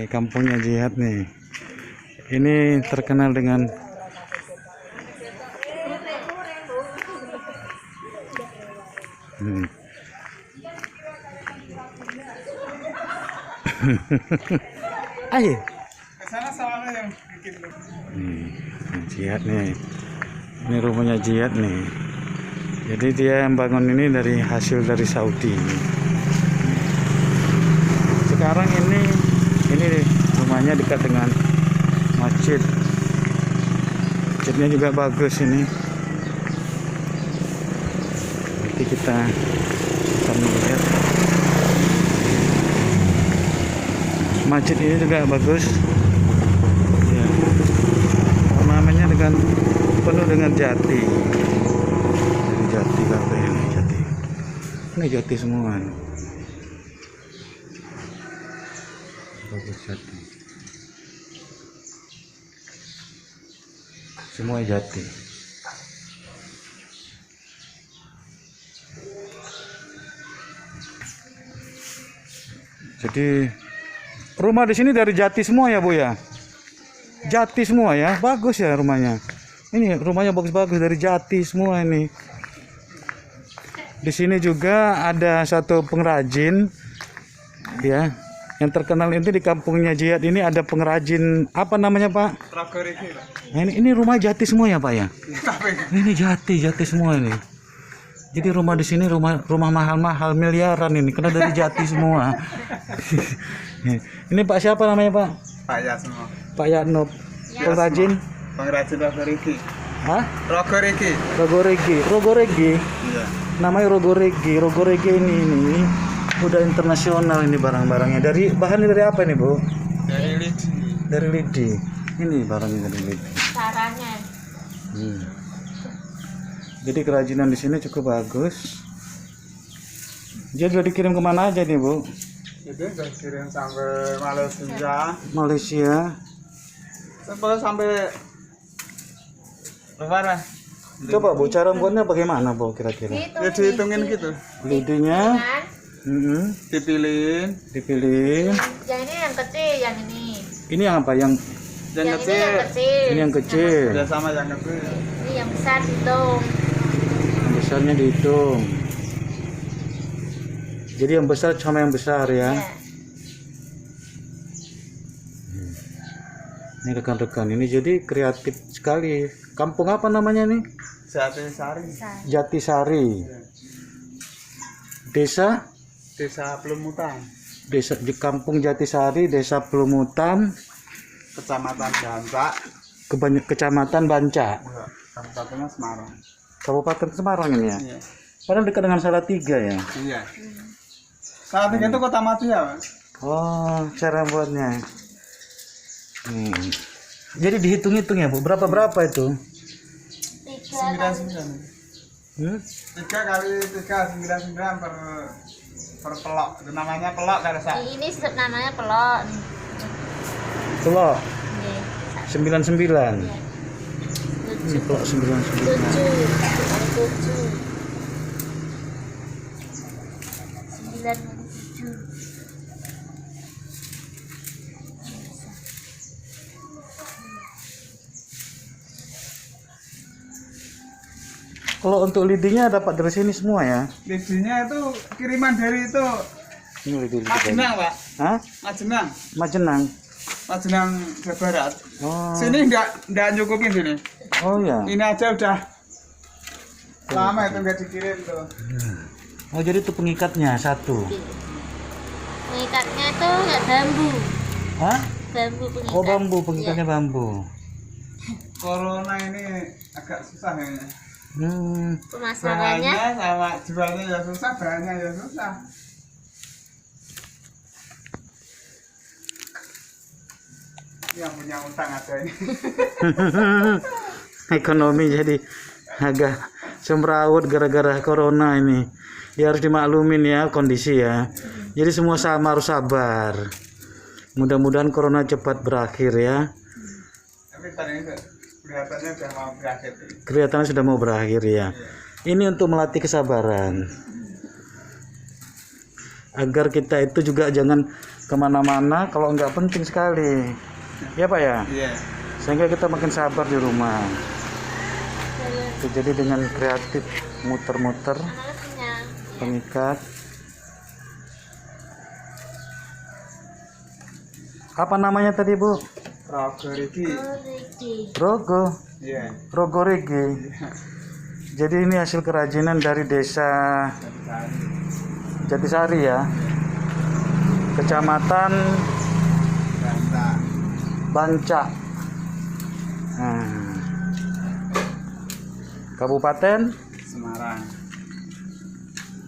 kampungnya Jihad nih. Ini terkenal dengan ayo. Kesana sama yang bikin lu. Jihad nih. Ini rumahnya Jihad nih. Jadi dia yang bangun ini dari hasil dari Saudi. Sekarang ini rumahnya dekat dengan masjid. Masjidnya juga bagus ini. Nanti kita akan melihat. Masjid ini juga bagus. Ya. Namanya penuh dengan jati. Dari jati kafe ini jati. Ini jati semua. Bagus jati. Semua jati. Jadi rumah di sini dari jati semua ya, Bu ya? Jati semua ya, bagus ya rumahnya. Ini rumahnya bagus-bagus dari jati semua ini. Di sini juga ada satu pengrajin, ya, yang terkenal itu di kampungnya Jihad ini ada pengrajin apa namanya Pak? Rogeriki, Pak. Nah, ini rumah jati semua ya Pak ya? Ini jati semua ini. Jadi rumah di sini rumah mahal-mahal miliaran ini karena dari jati semua. Ini Pak siapa namanya Pak? Pak Yasno. Pak Yatno. Pengrajin. Pengrajin Rogeriki. Hah? Rogeriki. Rogoregi. Iya. Namanya Rogoregi. Rogoregi ini udah internasional ini barang-barangnya. Bahannya dari apa nih Bu? Dari lidi. Dari lidi. Ini barangnya dari lidi. Caranya. Jadi kerajinan di sini cukup bagus. Jadi udah dikirim kemana aja nih Bu? Itu udah kirim sampai Malaysia. Malaysia. Sampai luar lah. Coba Bu, cara membuatnya bagaimana Bu kira-kira? Ya dihitungin gitu. Lidinya, Dipilihin. Yang ini yang kecil, yang ini. Ini yang apa? Yang Yang Ini kecil. yang kecil. ini yang kecil. Ya sama yang kecil. Ini yang besar hitung. Yang besarnya dihitung. Jadi yang besar sama yang besar ya. Ya. Ini rekan-rekan ini jadi kreatif sekali. Kampung apa namanya nih? Jatisari. Jatisari. Desa Pelumutan. Kampung Jatisari, Desa Pelumutan, Kecamatan Banca. Kecamatan Banca, Kabupaten Semarang. Kabupaten Semarang ini ya. Iya. Karena dekat dengan Salatiga ya. Iya. Saat itu Kota Mati ya, Mas. Oh, cara buatnya. Jadi dihitung-hitung ya Bu, berapa itu? 99. 3 kali 3 99 per pelok. Itu namanya pelok kan Sa? Ini namanya pelok. Pelok Nih. 99. Ya. Ini pelok 99. 7. Kalau untuk lidinya dapat dari sini semua ya? Lidinya itu kiriman dari itu Ini lidi. Majenang, Pak. Hah? Majenang. Majenang. Jawa Barat. Oh. Sini enggak nyukupin sini. Oh ya. Ini aja udah lama itu enggak dikirim tuh. Oh jadi itu pengikatnya satu. Pengikatnya itu ya bambu. Hah? Bambu pengikat. Oh bambu, pengikatnya bambu. Corona ini agak susah kayaknya. Pemasarannya Bahannya sama jualnya ya susah, bahannya ya susah. Yang punya utang ada ini. Ekonomi jadi agak semrawut gara-gara corona ini. Ya harus dimaklumin ya kondisi ya. Jadi semua sama harus sabar. Mudah-mudahan corona cepat berakhir ya. Tapi tadi kelihatannya sudah mau berakhir. Kelihatannya sudah mau berakhir ya. Ini untuk melatih kesabaran. Agar kita itu juga jangan kemana-mana kalau nggak penting sekali. Ya Pak ya? Iya. Sehingga kita makin sabar di rumah. Saya Jadi dengan kreatif muter-muter anak kenyang. pengikat. Apa namanya tadi Bu? Rogo iki. Koriki. Rogo. Iya. Rogo Regi. Jadi ini hasil kerajinan dari desa Jatisari ya. Kecamatan Banta. Banca. Nah. Kabupaten Semarang.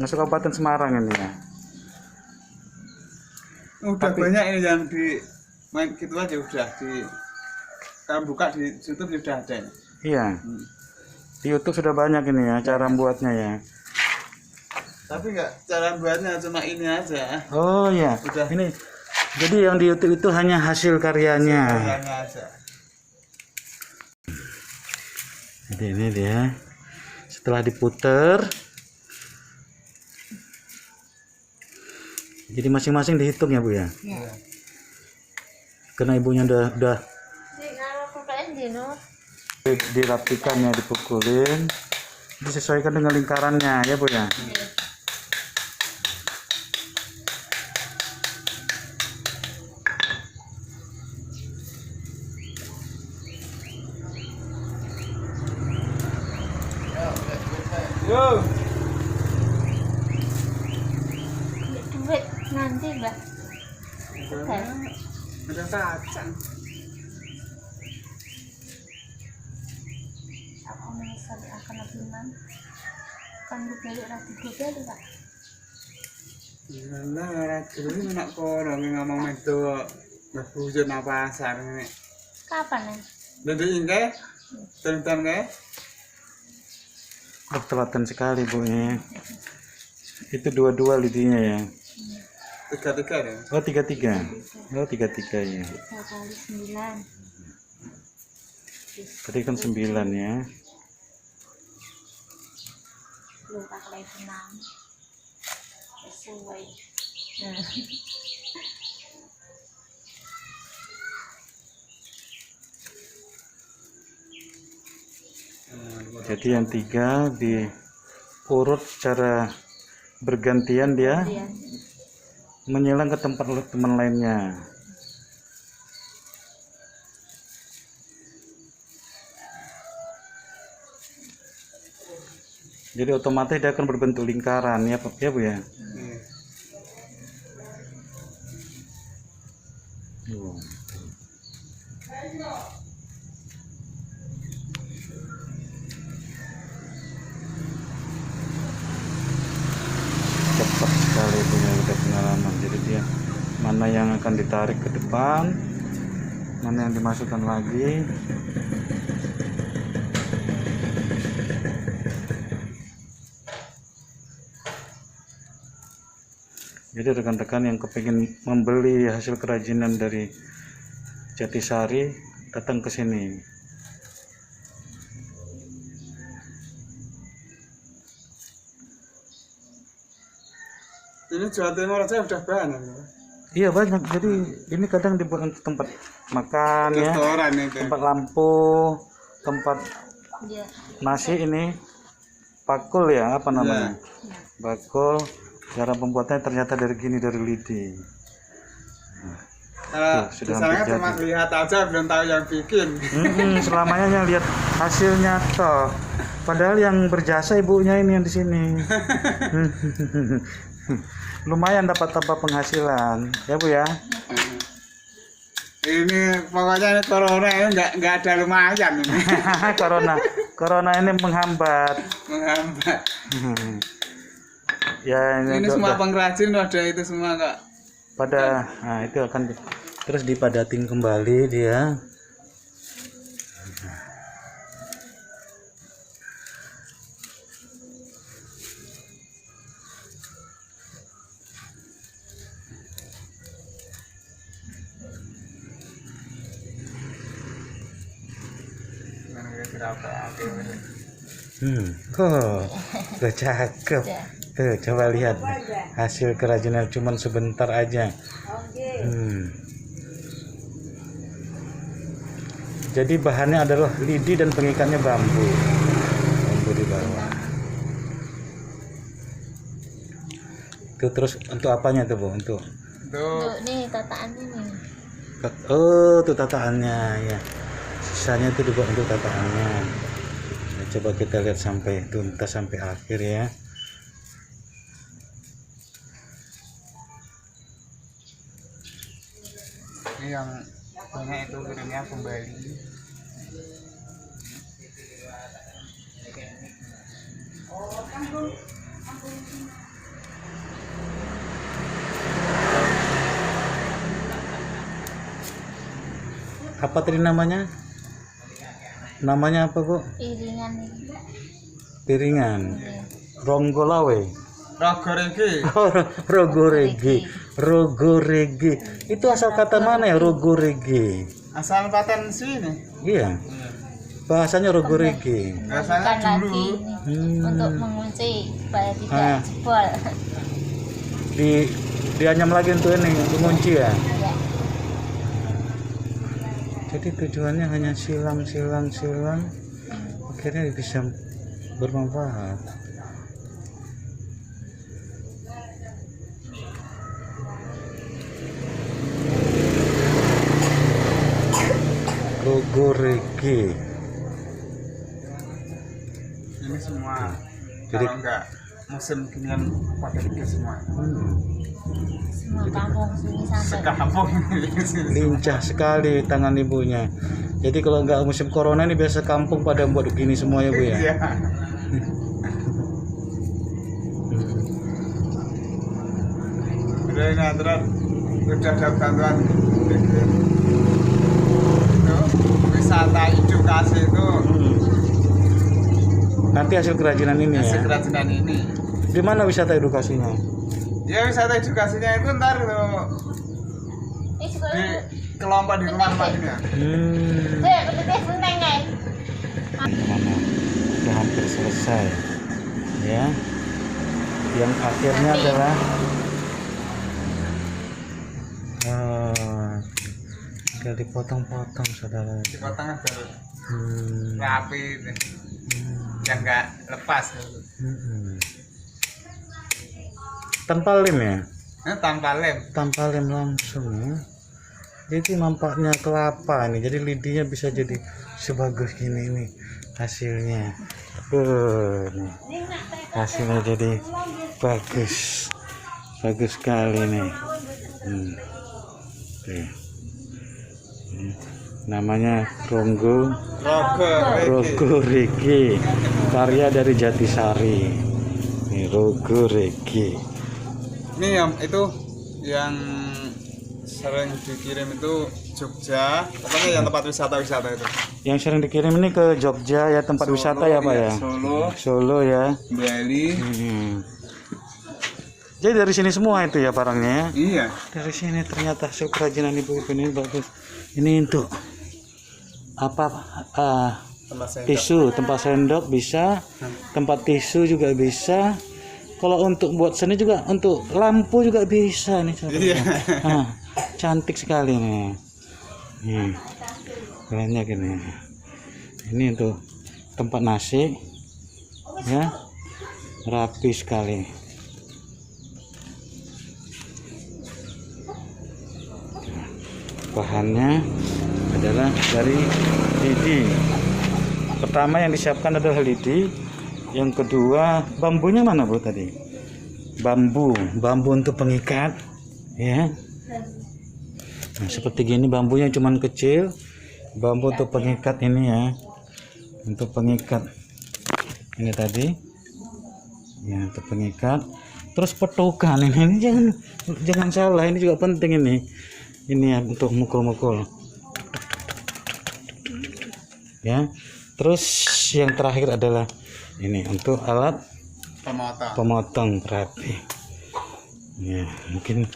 masuk Kabupaten Semarang ini ya. Udah banyak ini yang di main gitu aja udah di kalau buka di YouTube sudah ada. Iya. Di YouTube sudah banyak ini ya cara membuatnya ya. Tapi nggak cara buatnya cuma ini aja. Oh iya. Udah. Ini. Jadi yang di YouTube itu hanya hasil karyanya. Karyanya aja. Jadi ini dia. Setelah diputer. Jadi masing-masing dihitung ya Bu ya. Ya. Karena ibunya udah Jadi kalau PPN dino. dirapikan ya, dipukulin, disesuaikan dengan lingkarannya ya Bu ya. Yo. Duit nanti Mbak. Oke. Ada kacang. Aku menyesal akan lebih man. Kan dibeli lagi dibeli Pak. Lah ora dulu nek kono ngomong metu Mbah Bujun apa pasar ini. Kapan ya? Nanti ingke. Tonton ke? Kelihatan sekali Bu ya. Itu dua-dua lidinya ya. Tiga ya. Oh 33. Oh 33 ya. 3 kali 9. Tadi kan 9 ya. Lupa kali 6. Sesuai. Jadi yang 3 diurut secara bergantian dia Kemudian menyelang ke tempat teman lainnya. Jadi otomatis dia akan berbentuk lingkaran ya, ya Bu ya. Iya. Oh. Cepat sekali punya udah pengalaman. Jadi dia mana yang akan ditarik ke depan, mana yang dimasukkan lagi. Jadi rekan-rekan yang kepingin membeli hasil kerajinan dari Jatisari datang ke sini. Ini Jawa Timur aja udah banyak. Iya banyak. Jadi ini kadang dibuat untuk tempat makan ya, Restoran itu. tempat lampu, tempat dia nasi ini bakul ya, apa namanya? Bakul. Cara pembuatannya ternyata dari gini, dari lidi. Kalau sudah misalnya hampir cuma jadi. lihat aja belum tahu yang bikin. Selamanya yang lihat hasilnya toh. Padahal yang berjasa ibunya ini yang di sini. Lumayan dapat tambah penghasilan, ya Bu ya. Ini pokoknya ini corona ini nggak ada lumayan ini. Corona ini menghambat. Menghambat. Ya Ini udah- semua pengrajin ada itu semua kak. pada nah itu akan terus dipadatin kembali dia. Oh, udah cakep. Tuh, coba lihat hasil kerajinan cuman sebentar aja. Jadi bahannya adalah lidi dan pengikatnya bambu. Bambu di bawah. Itu terus untuk apanya tuh, Bu? Untuk nih tataannya nih. oh, itu tataannya ya. Sisanya itu dibuat untuk tataannya. Nah, coba kita lihat sampai tuntas sampai akhir ya. Ini yang banyak itu kirimnya kembali. Apa tadi namanya? Namanya apa, Bu? Piringan nih. Piringan. Ronggolawe. Rogoregi. Rogoregi. Rogoregi. Itu asal kata mana ya, Rogoregi? Asal paten sini. Iya. Bahasanya Rogoregi. Rasanya Bukan dulu. lagi nih, untuk mengunci supaya tidak jebol. Dianyam lagi untuk ini, untuk kunci ya. Ya. Jadi tujuannya hanya silang. Akhirnya bisa bermanfaat. Rogoregi. Ini semua. Jadi- Kalau enggak musim ginian pada bikin semua. Semua kampung sini sampai. Sekampung Lincah sekali tangan ibunya. Jadi kalau nggak musim corona ini biasa kampung pada buat begini semua ya, Bu ya. Iya. Udah ini aturan udah ada bantuan bikin itu wisata edukasi itu Nanti hasil kerajinan ini hasil ya. kerajinan ini. Di mana wisata edukasinya? Ya wisata edukasinya itu ntar itu Ini di sekolah. kelompok di rumah Pak ini ya. Betul buneng guys. Teman-teman, udah hampir selesai ya. Yang akhirnya Nanti. adalah tinggal dipotong-potong saudara. Dipotong agar Hmm. rapi nih. Yang enggak lepas. Tanpa lem ya? Tanpa lem. Tanpa lem langsung ya. Jadi nampaknya kelapa nih, jadi lidinya bisa jadi sebagus gini nih hasilnya. Nih. Hasilnya jadi bagus sekali nih. Oke. Namanya Rogoregi, karya dari Jatisari. Nih Rogoregi. Ini yang itu yang sering dikirim itu Jogja, pokoknya yang tempat wisata itu. Yang sering dikirim ini ke Jogja ya, tempat Solo, wisata ya, Pak iya, ya. Solo, Solo ya. Bali. Jadi dari sini semua itu ya barangnya ya. Iya. Dari sini ternyata hasil kerajinan ibu-ibu ini bagus. Ini untuk apa? Tempat saya Tempat sendok bisa, tempat tisu juga bisa. Kalau untuk buat seni juga, untuk lampu juga bisa nih. Iya. Cantik sekali nih. Kerennya gini. Ini untuk tempat nasi, ya, rapi sekali. Bahannya adalah dari lidi. Pertama yang disiapkan adalah lidi. Yang kedua, bambunya mana, Bu, tadi? Bambu untuk pengikat, ya. Nah, seperti gini bambunya cuman kecil. Bambu untuk pengikat ini ya. Untuk pengikat ini tadi. Ya, untuk pengikat. Terus petokan ini jangan salah, ini juga penting ini. Ini ya untuk mukul-mukul. Ya. Terus yang terakhir adalah ini untuk alat pemotong rapi. Ya, mungkin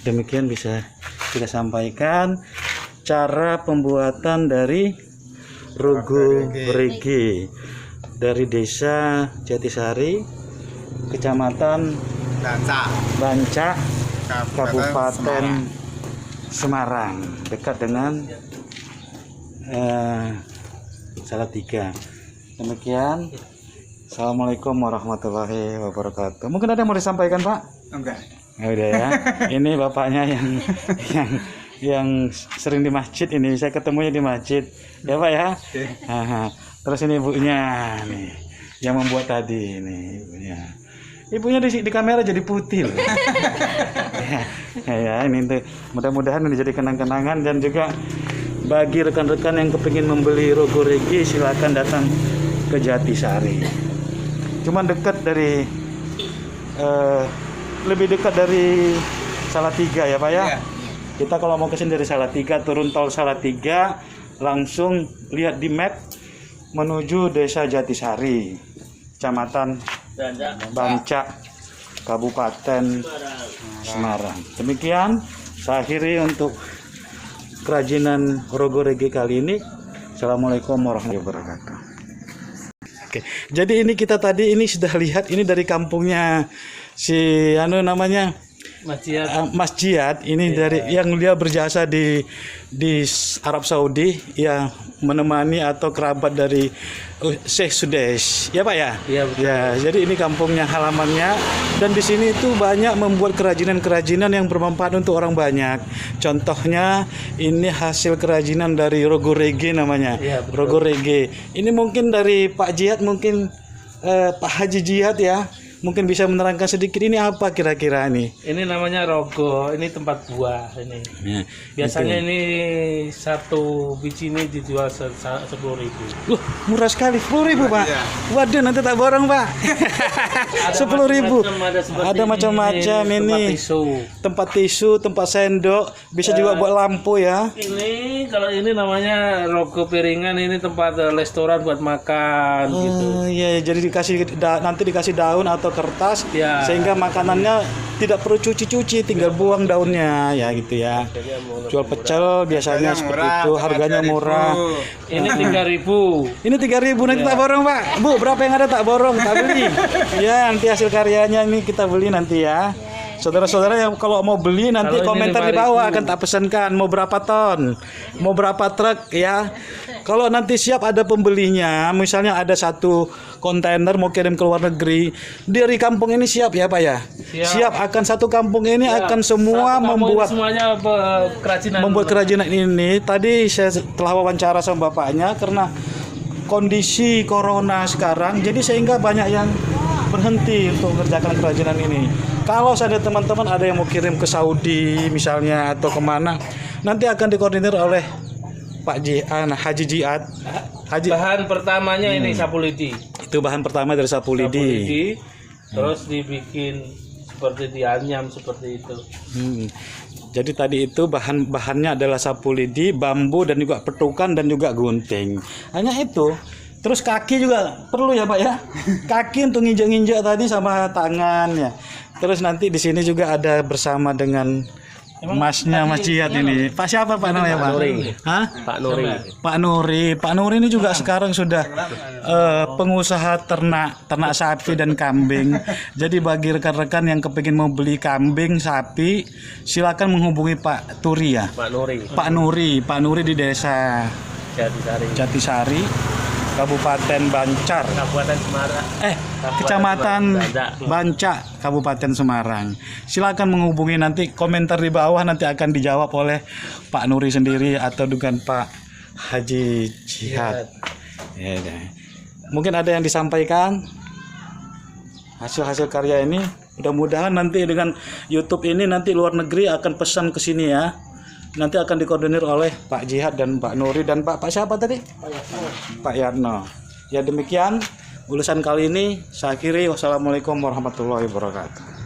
demikian bisa kita sampaikan cara pembuatan dari Rogoregi dari Desa Jatisari, Kecamatan Banca, Banca, Kabupaten Semarang, dekat dengan Salatiga. Demikian. Assalamualaikum warahmatullahi wabarakatuh. Mungkin ada yang mau disampaikan, Pak? Enggak. Ya udah ya. Ini bapaknya yang sering di masjid ini. Saya ketemunya di masjid. Ya Pak ya. Aha. Terus ini ibunya nih yang membuat tadi ini ibunya. Ibunya di kamera jadi putih loh. ya ini tuh mudah-mudahan menjadi kenang-kenangan, dan juga bagi rekan-rekan yang kepingin membeli Rogo Rege silakan datang ke Jatisari. Cuman dekat dari lebih dekat dari Salatiga ya Pak ya. Iya. Kita kalau mau kesini dari Salatiga, turun tol Salatiga, langsung lihat di map menuju Desa Jatisari, Kecamatan Banca, Kabupaten Semarang. Demikian saya akhiri untuk kerajinan Rogo Rege kali ini. Assalamualaikum warahmatullahi wabarakatuh. Oke, jadi ini kita tadi ini sudah lihat ini dari kampungnya si namanya Mas Jihad ini dari yang dia berjasa di Arab Saudi ya, menemani atau kerabat dari Syekh Sudesh ya Pak ya. Iya betul. Ya, jadi ini kampungnya, halamannya, dan di sini itu banyak membuat kerajinan-kerajinan yang bermanfaat untuk orang banyak. Contohnya ini hasil kerajinan dari Rogo Rege namanya. Iya, betul. Rogo Rege. Ini mungkin dari Pak Jihad, mungkin Pak Haji Jihad ya. Mungkin bisa menerangkan sedikit ini apa kira-kira ini? Ini namanya rogo, ini tempat buah ini. Ya, Biasanya ini satu biji ini dijual 10.000. murah sekali, 10.000 Pak. Iya. Waduh, nanti tak borong Pak. 10.000. Ada Ada macam-macam ini. Tempat tisu, tempat sendok, bisa juga buat lampu ya. Ini kalau ini namanya rogo piringan, ini tempat restoran buat makan gitu. Oh iya, jadi nanti dikasih daun atau kertas Ya. sehingga makanannya tidak perlu cuci-cuci, tinggal buang daunnya ya gitu ya. Jual pecel biasanya seperti itu, harganya murah. Ini 3.000. Ini 3.000 nanti tak borong Pak. Bu, berapa yang ada tak borong, tak beli. Ya, nanti hasil karyanya ini kita beli nanti ya. Saudara-saudara yang kalau mau beli nanti Kalau ini komentar di 5.000. bawah akan tak pesankan mau berapa ton, mau berapa truk ya. Kalau nanti siap ada pembelinya, misalnya ada 1 kontainer mau kirim ke luar negeri, dari kampung ini siap ya Pak ya. Siap akan satu kampung ini akan semua Satu kampung membuat ini semuanya kerajinan. kerajinan ini. Tadi saya telah wawancara sama bapaknya karena kondisi corona sekarang, jadi sehingga banyak yang berhenti untuk mengerjakan kerajinan ini. Kalau ada teman-teman ada yang mau kirim ke Saudi misalnya atau kemana, nanti akan dikoordinir oleh Pak Haji Jihad. Bahan pertamanya ini sapu lidi. Itu bahan pertama dari sapu Sapu lidi. lidi, terus dibikin seperti dianyam seperti itu. Jadi tadi itu bahannya adalah sapu lidi, bambu, dan juga petukan dan juga gunting. Hanya itu. Terus kaki juga perlu ya Pak ya. Kaki untuk nginjek-nginjek tadi sama tangan ya. Terus nanti di sini juga ada bersama dengan Masnya Mas Jihad ini. Pak siapa Pak namanya Pak? Nuri. Hah? Pak Nuri. Pak Nuri. Pak Nuri ini juga sekarang sudah pengusaha ternak sapi dan kambing. Jadi bagi rekan-rekan yang kepingin mau beli kambing, sapi, silakan menghubungi Pak Turi ya. Pak Nuri. Pak Nuri di desa Jatisari, Kabupaten Bancar, Kabupaten Semarang. Kecamatan Banca, Kabupaten Semarang. Silakan menghubungi, nanti komentar di bawah nanti akan dijawab oleh Pak Nuri sendiri atau dengan Pak Haji Jihad. Ya, ya. Mungkin ada yang disampaikan hasil-hasil karya ini. Mudah-mudahan nanti dengan YouTube ini nanti luar negeri akan pesan ke sini ya. Nanti akan dikoordinir oleh Pak Jihad dan Pak Nuri dan Pak siapa tadi? Pak Yatno. Ya demikian ulasan kali ini. Saya akhiri. Wassalamualaikum warahmatullahi wabarakatuh.